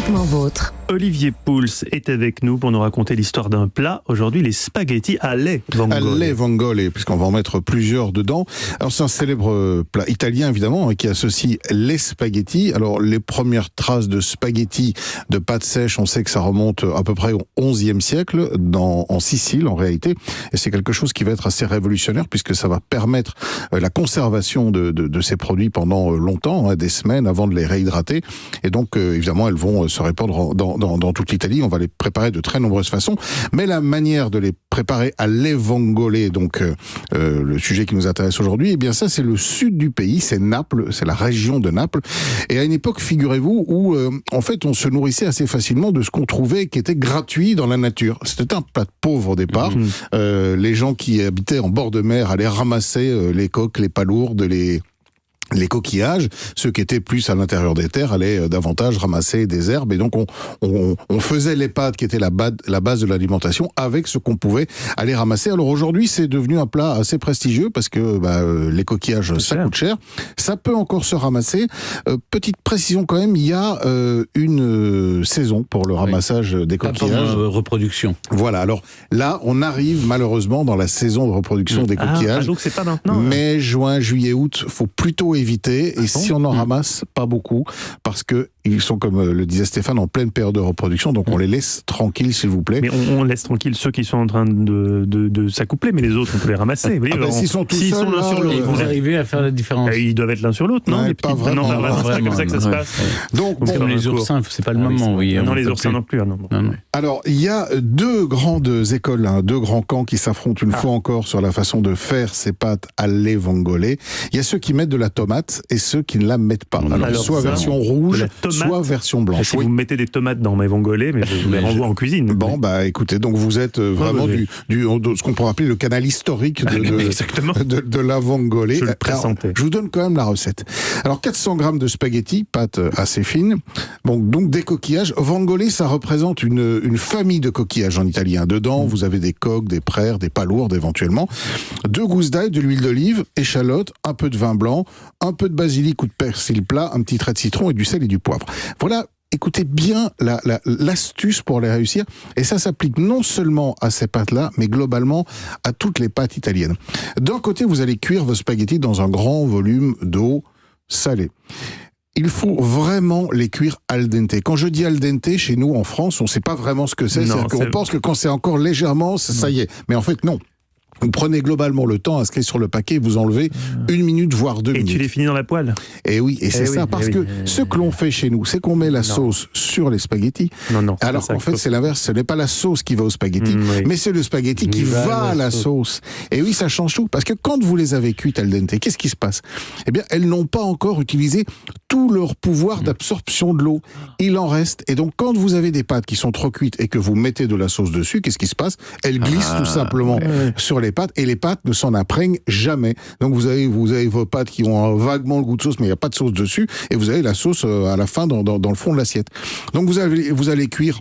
Typiquement vôtre. Olivier Pouls est avec nous pour nous raconter l'histoire d'un plat. Aujourd'hui, les spaghettis à lait vongole. À lait vongole, puisqu'on va en mettre plusieurs dedans. Alors c'est un célèbre plat italien évidemment qui associe les spaghettis. Alors les premières traces de spaghettis de pâte sèche, on sait que ça remonte à peu près au XIe siècle en Sicile en réalité. Et c'est quelque chose qui va être assez révolutionnaire puisque ça va permettre la conservation de ces produits pendant longtemps, des semaines avant de les réhydrater. Et donc évidemment elles vont se répandre dans toute l'Italie. On va les préparer de très nombreuses façons, mais la manière de les préparer à lait vongole, donc le sujet qui nous intéresse aujourd'hui, eh bien ça c'est le sud du pays, c'est Naples, c'est la région de Naples. Et à une époque, figurez-vous, où en fait on se nourrissait assez facilement de ce qu'on trouvait qui était gratuit dans la nature. C'était un plat de pauvre au départ. Les gens qui habitaient en bord de mer allaient ramasser les coques, les palourdes, les coquillages. Ceux qui étaient plus à l'intérieur des terres allaient davantage ramasser des herbes, et donc on faisait les pâtes qui étaient la base de l'alimentation avec ce qu'on pouvait aller ramasser. Alors aujourd'hui c'est devenu un plat assez prestigieux parce que les coquillages ça coûte cher. Ça peut encore se ramasser. Petite précision quand même, il y a une saison pour le ramassage des coquillages. Reproduction. Voilà, alors là on arrive malheureusement dans la saison de reproduction des coquillages. Donc c'est pas maintenant. Mai, juin, juillet, août, faut plutôt éviter, et si on en ramasse, pas beaucoup, parce que ils sont, comme le disait Stéphane, en pleine période de reproduction, donc on les laisse tranquilles, s'il vous plaît. Mais on laisse tranquille ceux qui sont en train de s'accoupler, mais les autres, on peut les ramasser. Vous voyez, s'ils sont tous seuls, l'un sur l'autre, ils vont arriver à faire la différence. Ils doivent être l'un sur l'autre, non? Pas vraiment. C'est comme ça que ça se passe. Donc, comme les oursins, c'est pas le moment. Oui, non, les oursins non plus. Non. Alors, il y a deux grandes écoles, deux grands camps qui s'affrontent une fois encore sur la façon de faire ces pâtes à lait vongole. Il y a ceux qui mettent de la tomate et ceux qui ne la mettent pas. Alors soit version rouge, soit version blanche. Si vous mettez des tomates dans mes vongole, mais je vous les renvoie en cuisine. Bon, écoutez, donc vous êtes vraiment de ce qu'on pourrait appeler le canal historique de la vongole. Je le pressentais. Je vous donne quand même la recette. Alors 400 grammes de spaghettis, pâte assez fine. Bon, donc des coquillages. Vongole, ça représente une famille de coquillages en italien. Dedans, vous avez des coques, des praires, des palourdes éventuellement. 2 gousses d'ail, de l'huile d'olive, échalotes, un peu de vin blanc, un peu de basilic ou de persil plat, un petit trait de citron et du sel et du poivre. Voilà. Écoutez bien l'astuce pour les réussir, et ça s'applique non seulement à ces pâtes-là, mais globalement à toutes les pâtes italiennes. D'un côté, vous allez cuire vos spaghettis dans un grand volume d'eau salée. Il faut vraiment les cuire al dente. Quand je dis al dente, chez nous en France, on ne sait pas vraiment ce que c'est. C'est-à-dire qu'on pense que quand c'est encore légèrement, ça y est. Mais en fait, non. Vous prenez globalement le temps inscrit sur le paquet, vous enlevez 1 minute, voire 2 minutes. Et tu les finis dans la poêle. Et oui, et c'est ça, parce que ce que l'on fait chez nous, c'est qu'on met la sauce sur les spaghettis. Non. Alors qu'en fait, c'est l'inverse, ce n'est pas la sauce qui va au spaghetti, mais c'est le spaghetti qui va à la sauce. Et oui, ça change tout, parce que quand vous les avez cuites al dente, qu'est-ce qui se passe? Eh bien, elles n'ont pas encore utilisé tout leur pouvoir d'absorption de l'eau. Il en reste. Et donc, quand vous avez des pâtes qui sont trop cuites et que vous mettez de la sauce dessus, qu'est-ce qui se passe? Elles glissent tout simplement sur les pâtes, et les pâtes ne s'en imprègnent jamais. Donc vous avez vos pâtes qui ont vaguement le goût de sauce, mais il n'y a pas de sauce dessus, et vous avez la sauce à la fin dans le fond de l'assiette. Donc vous allez cuire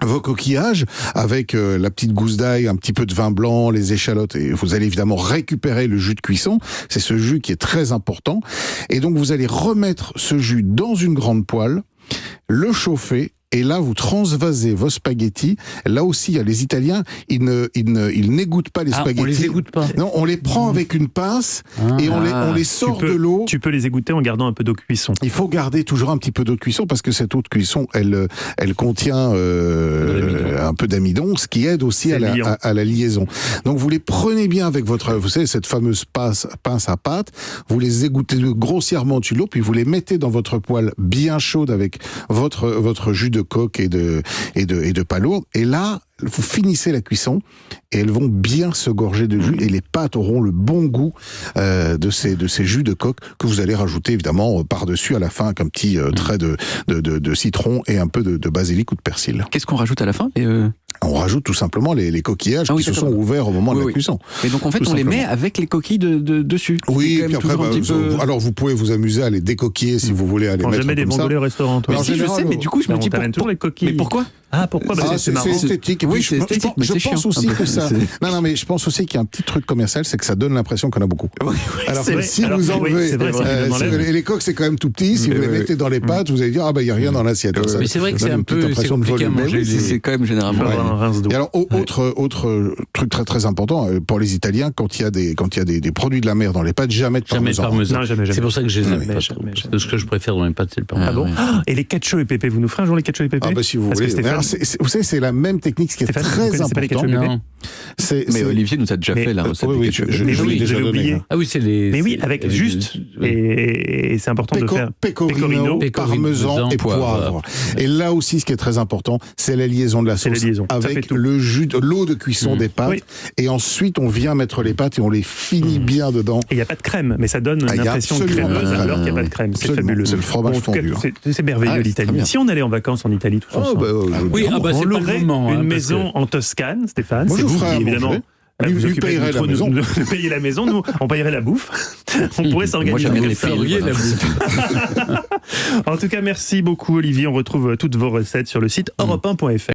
vos coquillages avec la petite gousse d'ail, un petit peu de vin blanc, les échalotes, et vous allez évidemment récupérer le jus de cuisson. C'est ce jus qui est très important. Et donc vous allez remettre ce jus dans une grande poêle, le chauffer. Et là, vous transvasez vos spaghettis. Là aussi, il y a les Italiens, ils n'égoutent pas les spaghettis. On les égoutte pas. Non, on les prend avec une pince et on les sort de l'eau. Tu peux les égoutter en gardant un peu d'eau de cuisson. Il faut garder toujours un petit peu d'eau de cuisson parce que cette eau de cuisson, elle contient un peu d'amidon, ce qui aide aussi à la liaison. Donc vous les prenez bien avec vous savez, cette fameuse pince à pâte, vous les égouttez grossièrement dessus de l'eau, puis vous les mettez dans votre poêle bien chaude avec votre jus de coque et de palourde. Et là, vous finissez la cuisson et elles vont bien se gorger de jus et les pâtes auront le bon goût de ces jus de coque que vous allez rajouter évidemment par-dessus à la fin avec un petit trait de citron et un peu de basilic ou de persil. Qu'est-ce qu'on rajoute à la fin? On rajoute tout simplement les coquillages qui se sont ouverts au moment de la cuisson. Et donc en fait on les met avec les coquilles dessus. Oui, et puis après, alors vous pouvez vous amuser à les décoquiller si vous voulez aller mettre jamais des comme ça. vongole au restaurant, toi. Mais si, je sais, mais du coup je me dis toujours les coquilles. Mais pourquoi? Ah, pourquoi? Bah, c'est marrant. esthétique. Et Oui, puis, c'est esthétique, mais c'est je pense chiant. aussi que ça. C'est- Non, mais je pense aussi qu'il y a un petit truc commercial, c'est que ça donne l'impression qu'on a beaucoup. Alors c'est que vrai. si Alors, vous oui, enlevez, c'est vrai, si vous en enlèvez. les coques, c'est quand même tout petit. Si vous les mettez dans les pâtes, vous allez dire, ah ben, il n'y a rien dans l'assiette. Ça Mais c'est vrai que c'est donne un une petite peu impression de compliqué à volume. manger. Mais oui, C'est quand même Il faut généralement. avoir un rince d'eau. Et alors, autre truc très très important pour les Italiens, quand il y a des produits de la mer dans les pâtes, jamais de Jamais de parmesan. parmesan. Non, jamais. C'est pour ça que je les aime. Jamais, pas jamais, trop. jamais. Ce que je préfère dans les pâtes, c'est le parmesan. Ah bon? ouais. Et les ketchup et pépé, vous nous ferez un jour les ketchup et pépé? Ah bah si vous Parce que voulez. Mais alors, vous savez, c'est la même technique, ce qui est Stéphane, vous très connaissez pas les important. ketchup et pépé? Non. Mais Olivier nous a déjà Mais- fait la recette. Oui, des oui, ketchup. je Mais l'ai oui, déjà je l'ai donné. oublié. Ah oui, c'est les. Mais oui, avec juste. Et c'est important de faire. Pecorino, parmesan et poivre. Et là aussi, ce qui est très important, c'est la liaison de la C'est la sauce liaison. Ça fait avec tout. le jus, l'eau de cuisson des pâtes. Oui. Et ensuite, on vient mettre les pâtes et on les finit bien dedans. Et il n'y a pas de crème, mais ça donne Ah, une il y a impression absolument crémeuse pas de crème. alors qu'il n'y a pas de crème. C'est Absolument. fabuleux. C'est le fromage Bon, en tout cas, fondu, hein. c'est merveilleux Ah, c'est très l'Italie. bien. Si on allait en vacances en Italie tous ensemble, Oui, ah bah on c'est pas le aurait moment. une hein, parce maison en Toscane, Stéphane. Moi, C'est je vous ferais qui, à évidemment. manger. Vous Lui occupez payerait la trop maison. de payer la maison, nous, on payerait la bouffe. On pourrait s'organiser. j'aime bien que les vous feriez films, la voilà. bouffe. En tout cas, merci beaucoup, Olivier. On retrouve toutes vos recettes sur le site europe1.fr.